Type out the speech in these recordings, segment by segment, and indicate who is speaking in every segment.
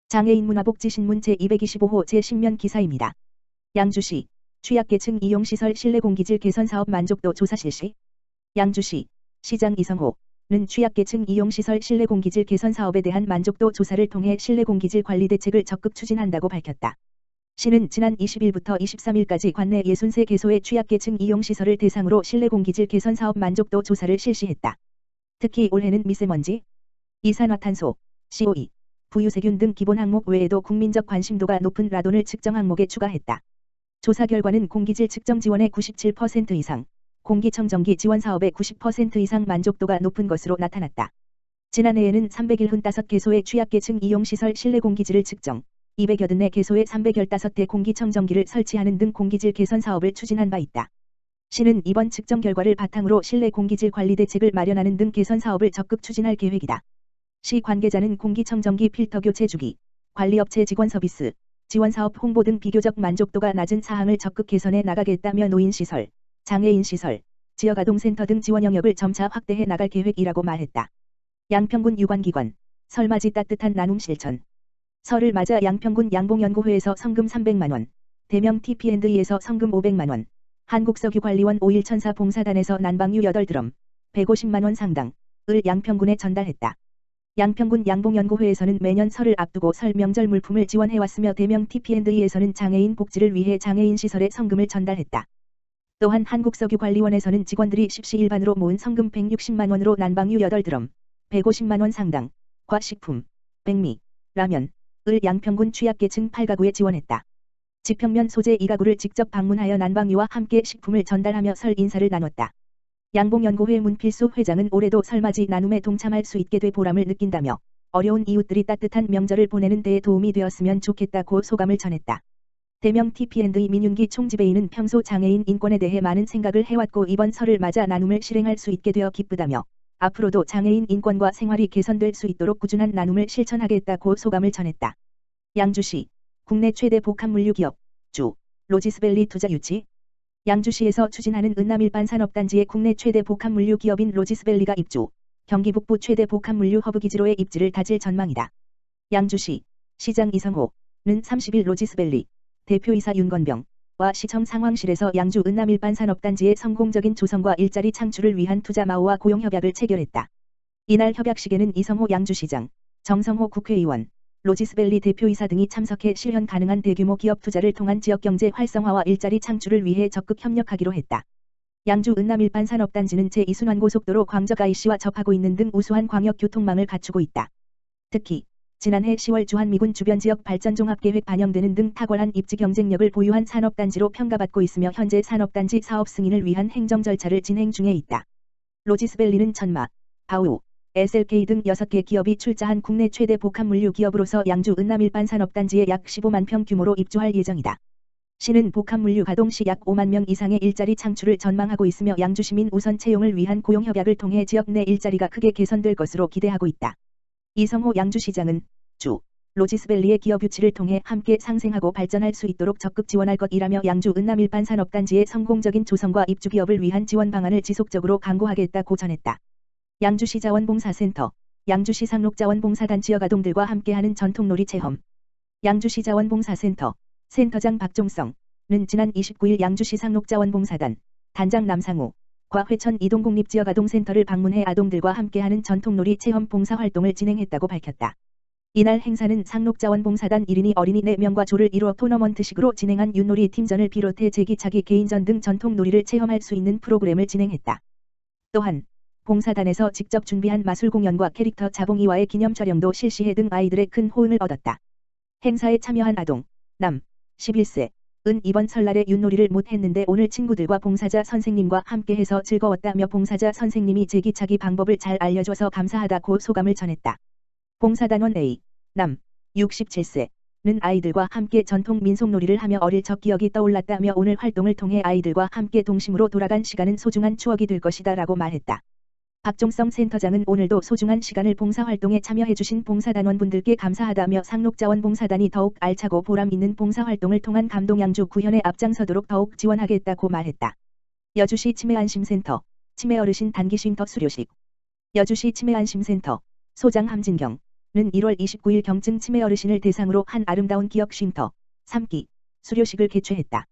Speaker 1: 장애인 문화복지신문 제225호 제10면 기사입니다. 양주시 취약계층 이용시설 실내공기질 개선 사업 만족도 조사 실시. 양주시 시장 이성호는 취약계층 이용시설 실내공기질 개선 사업에 대한 만족도 조사를 통해 실내공기질 관리 대책을 적극 추진한다고 밝혔다. 시는 지난 20일부터 23일까지 관내 63개소의 취약계층 이용시설을 대상으로 실내공기질 개선 사업 만족도 조사를 실시했다. 특히 올해는 미세먼지, 이산화탄소, CO2, 부유세균 등 기본 항목 외에도 국민적 관심도가 높은 라돈을 측정 항목에 추가했다. 조사 결과는 공기질 측정 지원의 97% 이상, 공기청정기 지원 사업의 90% 이상 만족도가 높은 것으로 나타났다. 지난해에는 375개소의 취약계층 이용시설 실내 공기질을 측정, 284개소의 315대 공기청정기를 설치하는 등 공기질 개선 사업을 추진한 바 있다. 시는 이번 측정 결과를 바탕으로 실내 공기질 관리 대책을 마련하는 등 개선 사업을 적극 추진할 계획이다. 시 관계자는 공기청정기 필터 교체 주기, 관리업체 직원 서비스, 지원사업 홍보 등 비교적 만족도가 낮은 사항을 적극 개선해 나가겠다며 노인시설, 장애인시설, 지역아동센터 등 지원 영역을 점차 확대해 나갈 계획이라고 말했다. 양평군 유관기관, 설맞이 따뜻한 나눔 실천. 설을 맞아 양평군 양봉연구회에서 성금 300만원, 대명 TP&E에서 성금 500만원, 한국석유관리원 5.1천사 봉사단에서 난방유 8드럼, 150만원 상당을 양평군에 전달했다. 양평군 양봉연구회에서는 매년 설을 앞두고 설 명절 물품을 지원해왔으며 대명 TP&E에서는 장애인 복지를 위해 장애인 시설에 성금을 전달했다. 또한 한국석유관리원에서는 직원들이 십시일반으로 모은 성금 160만원으로 난방유 8드럼, 150만원 상당과 식품, 백미, 라면을 양평군 취약계층 8가구에 지원했다. 지평면 소재 2가구를 직접 방문하여 난방유와 함께 식품을 전달하며 설 인사를 나눴다. 양봉연구회 문필수 회장은 올해도 설맞이 나눔에 동참할 수 있게 돼 보람을 느낀다며 어려운 이웃들이 따뜻한 명절을 보내는 데에 도움이 되었으면 좋겠다고 소감을 전했다. 대명 TP&E 민윤기 총지배인은 평소 장애인 인권에 대해 많은 생각을 해왔고 이번 설을 맞아 나눔을 실행할 수 있게 되어 기쁘다며 앞으로도 장애인 인권과 생활이 개선될 수 있도록 꾸준한 나눔을 실천하겠다고 소감을 전했다. 양주시 국내 최대 복합물류 기업 주 로지스밸리 투자 유치. 양주시에서 추진하는 은남일반산업단지의 국내 최대 복합물류 기업인 로지스밸리가 입주, 경기 북부 최대 복합물류 허브 기지로의 입지를 다질 전망이다. 양주시 시장 이성호는 30일 로지스밸리 대표이사 윤건병과 시청 상황실에서 양주 은남일반산업단지의 성공적인 조성과 일자리 창출을 위한 투자 마우와 고용협약을 체결했다. 이날 협약식에는 이성호 양주시장, 정성호 국회의원, 로지스밸리 대표이사 등이 참석해 실현 가능한 대규모 기업 투자를 통한 지역경제 활성화와 일자리 창출을 위해 적극 협력하기로 했다. 양주 은남일반산업단지는 제2순환고속도로 광적 IC와 접하고 있는 등 우수한 광역교통망을 갖추고 있다. 특히 지난해 10월 주한미군 주변지역 발전종합계획 반영되는 등 탁월한 입지 경쟁력을 보유한 산업단지로 평가받고 있으며 현재 산업단지 사업 승인을 위한 행정 절차를 진행 중에 있다. 로지스밸리는 천마, 바우, SLK 등 6개 기업이 출자한 국내 최대 복합물류 기업으로서 양주 은남일반산업단지에 약 15만 평 규모로 입주할 예정이다. 시는 복합물류 가동 시 약 5만 명 이상의 일자리 창출을 전망하고 있으며 양주시민 우선 채용을 위한 고용협약을 통해 지역 내 일자리가 크게 개선될 것으로 기대하고 있다. 이성호 양주시장은 주 로지스밸리의 기업 유치를 통해 함께 상생하고 발전할 수 있도록 적극 지원할 것이라며 양주 은남일반산업단지의 성공적인 조성과 입주 기업을 위한 지원 방안을 지속적으로 강구하겠다고 전했다. 양주시 자원봉사센터, 양주시 상록자원봉사단 지역아동들과 함께하는 전통놀이 체험. 양주시 자원봉사센터, 센터장 박종성은 지난 29일 양주시 상록자원봉사단, 단장 남상우과 회천 이동국립지역아동센터를 방문해 아동들과 함께하는 전통놀이 체험 봉사활동을 진행했다고 밝혔다. 이날 행사는 상록자원봉사단 1인이 어린이 4명과 조를 이루어 토너먼트식으로 진행한 윷놀이 팀전을 비롯해 제기차기 개인전 등 전통놀이를 체험할 수 있는 프로그램을 진행했다. 또한 봉사단에서 직접 준비한 마술 공연과 캐릭터 자봉이와의 기념 촬영도 실시해 등 아이들의 큰 호응을 얻었다. 행사에 참여한 아동, 남, 11세은 이번 설날에 윷놀이를 못했는데 오늘 친구들과 봉사자 선생님과 함께해서 즐거웠다며 봉사자 선생님이 제기차기 방법을 잘 알려줘서 감사하다고 소감을 전했다. 봉사단원 A, 남, 67세는 아이들과 함께 전통 민속놀이를 하며 어릴 적 기억이 떠올랐다며 오늘 활동을 통해 아이들과 함께 동심으로 돌아간 시간은 소중한 추억이 될 것이다 라고 말했다. 박종성 센터장은 오늘도 소중한 시간을 봉사활동에 참여해주신 봉사단원분들께 감사하다며 상록자원봉사단이 더욱 알차고 보람 있는 봉사활동을 통한 감동 양주 구현에 앞장서도록 더욱 지원하겠다고 말했다. 여주시 치매안심센터, 치매어르신 단기 쉼터 수료식. 여주시 치매안심센터, 소장 함진경, 1월 29일 경증 치매 어르신을 대상으로 한 아름다운 기억 쉼터 3기 수료식을 개최했다.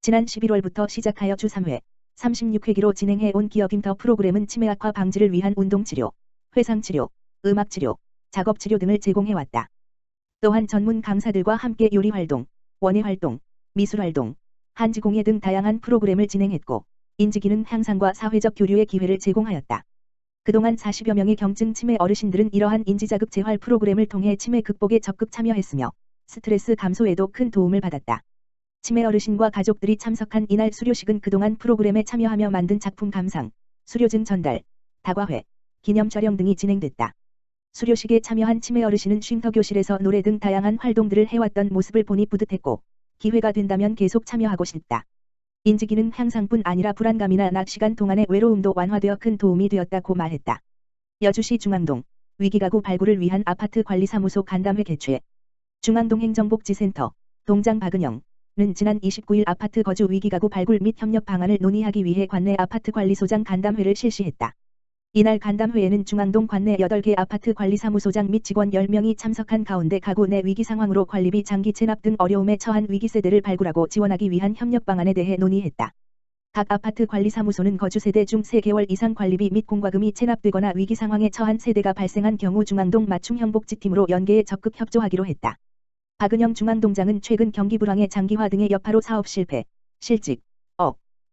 Speaker 1: 지난 11월부터 시작하여 주 3회 36회기로 진행해 온 기억 쉼터 프로그램은 치매 악화 방지를 위한 운동치료, 회상치료, 음악치료, 작업치료 등을 제공해왔다. 또한 전문 강사들과 함께 요리활동, 원예활동, 미술활동, 한지공예 등 다양한 프로그램을 진행했고 인지기능 향상과 사회적 교류의 기회를 제공하였다. 그동안 40여 명의 경증 치매 어르신들은 이러한 인지자극 재활 프로그램을 통해 치매 극복에 적극 참여했으며 스트레스 감소에도 큰 도움을 받았다. 치매 어르신과 가족들이 참석한 이날 수료식은 그동안 프로그램에 참여하며 만든 작품 감상, 수료증 전달, 다과회, 기념 촬영 등이 진행됐다. 수료식에 참여한 치매 어르신은 쉼터 교실에서 노래 등 다양한 활동들을 해왔던 모습을 보니 뿌듯했고 기회가 된다면 계속 참여하고 싶다. 인지기능 향상뿐 아니라 불안감이나 낮 시간 동안의 외로움도 완화되어 큰 도움이 되었다고 말했다. 여주시 중앙동 위기가구 발굴을 위한 아파트 관리사무소 간담회 개최. 중앙동 행정복지센터 동장 박은영은 지난 29일 아파트 거주 위기가구 발굴 및 협력 방안을 논의하기 위해 관내 아파트 관리소장 간담회를 실시했다. 이날 간담회에는 중앙동 관내 8개 아파트 관리사무소장 및 직원 10명이 참석한 가운데 가구 내 위기 상황으로 관리비 장기 체납 등 어려움에 처한 위기 세대를 발굴하고 지원하기 위한 협력 방안에 대해 논의했다. 각 아파트 관리사무소는 거주 세대 중 3개월 이상 관리비 및 공과금이 체납되거나 위기 상황에 처한 세대가 발생한 경우 중앙동 맞춤형 복지팀으로 연계해 적극 협조하기로 했다. 박은영 중앙동장은 최근 경기 불황의 장기화 등의 여파로 사업 실패, 실직,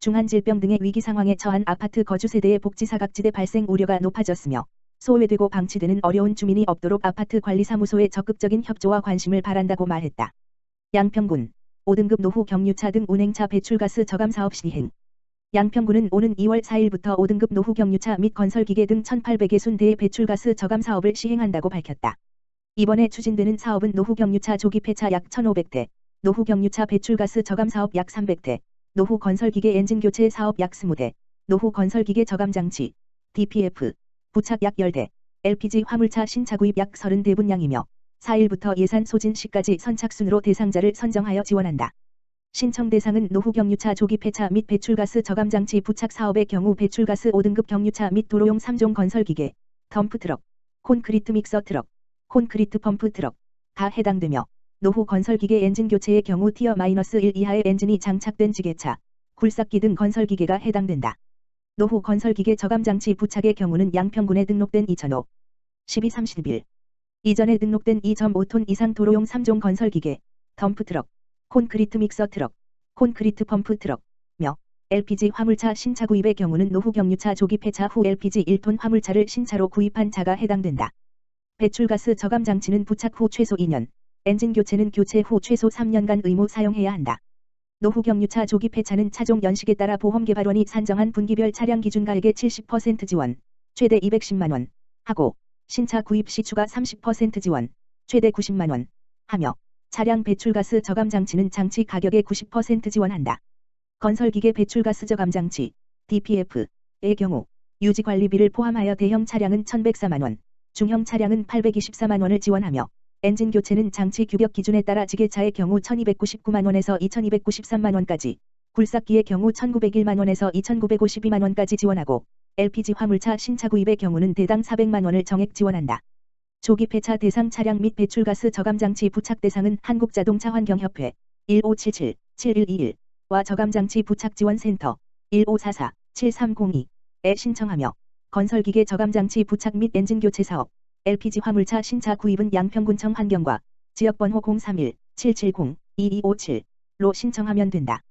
Speaker 1: 중한 질병 등의 위기 상황에 처한 아파트 거주 세대의 복지 사각지대 발생 우려가 높아졌으며 소외되고 방치되는 어려운 주민이 없도록 아파트 관리사무소의 적극적인 협조와 관심을 바란다고 말했다. 양평군 5등급 노후 경유차 등 운행차 배출가스 저감 사업 시행. 양평군은 오는 2월 4일부터 5등급 노후 경유차 및 건설기계 등 1,800개 배출가스 저감 사업을 시행한다고 밝혔다. 이번에 추진되는 사업은 노후 경유차 조기 폐차 약 1,500대, 노후 경유차 배출가스 저감 사업 약 300대, 노후 건설기계 엔진 교체 사업 약 20대, 노후 건설기계 저감장치, DPF, 부착 약 10대, LPG 화물차 신차 구입 약 30대 분량이며 4일부터 예산 소진 시까지 선착순으로 대상자를 선정하여 지원한다. 신청 대상은 노후 경유차 조기 폐차 및 배출가스 저감장치 부착 사업의 경우 배출가스 5등급 경유차 및 도로용 3종 건설기계, 덤프트럭, 콘크리트 믹서 트럭, 콘크리트 펌프 트럭가 해당되며 노후 건설기계 엔진 교체의 경우 티어-1 이하의 엔진이 장착된 지게차, 굴삭기 등 건설기계가 해당된다. 노후 건설기계 저감장치 부착의 경우는 양평군에 등록된 2005, 12-31 이전에 등록된 2.5톤 이상 도로용 3종 건설기계, 덤프트럭, 콘크리트 믹서 트럭, 콘크리트 펌프 트럭며 LPG 화물차 신차 구입의 경우는 노후 경유차 조기 폐차 후 LPG 1톤 화물차를 신차로 구입한 차가 해당된다. 배출가스 저감장치는 부착 후 최소 2년, 엔진 교체는 교체 후 최소 3년간 의무 사용해야 한다. 노후 경유차 조기 폐차는 차종 연식에 따라 보험개발원이 산정한 분기별 차량 기준가액의 70% 지원, 최대 210만원 하고 신차 구입 시 추가 30% 지원, 최대 90만원 하며 차량 배출가스 저감장치는 장치 가격의 90% 지원한다. 건설기계 배출가스 저감장치 DPF의 경우 유지관리비를 포함하여 대형 차량은 1,104만원, 중형 차량은 824만원을 지원하며 엔진 교체는 장치 규격 기준에 따라 지게차의 경우 1,299만원에서 2,293만원까지, 굴삭기의 경우 1,901만원에서 2,952만원까지 지원하고 LPG 화물차 신차 구입의 경우는 대당 400만원을 정액 지원한다. 조기 폐차 대상 차량 및 배출가스 저감장치 부착 대상은 한국자동차 환경협회 1577-7121와 저감장치 부착 지원센터 1544-7302에 신청하며 건설기계 저감장치 부착 및 엔진 교체 사업, LPG 화물차 신차 구입은 양평군청 환경과 지역번호 031-770-2257로 신청하면 된다.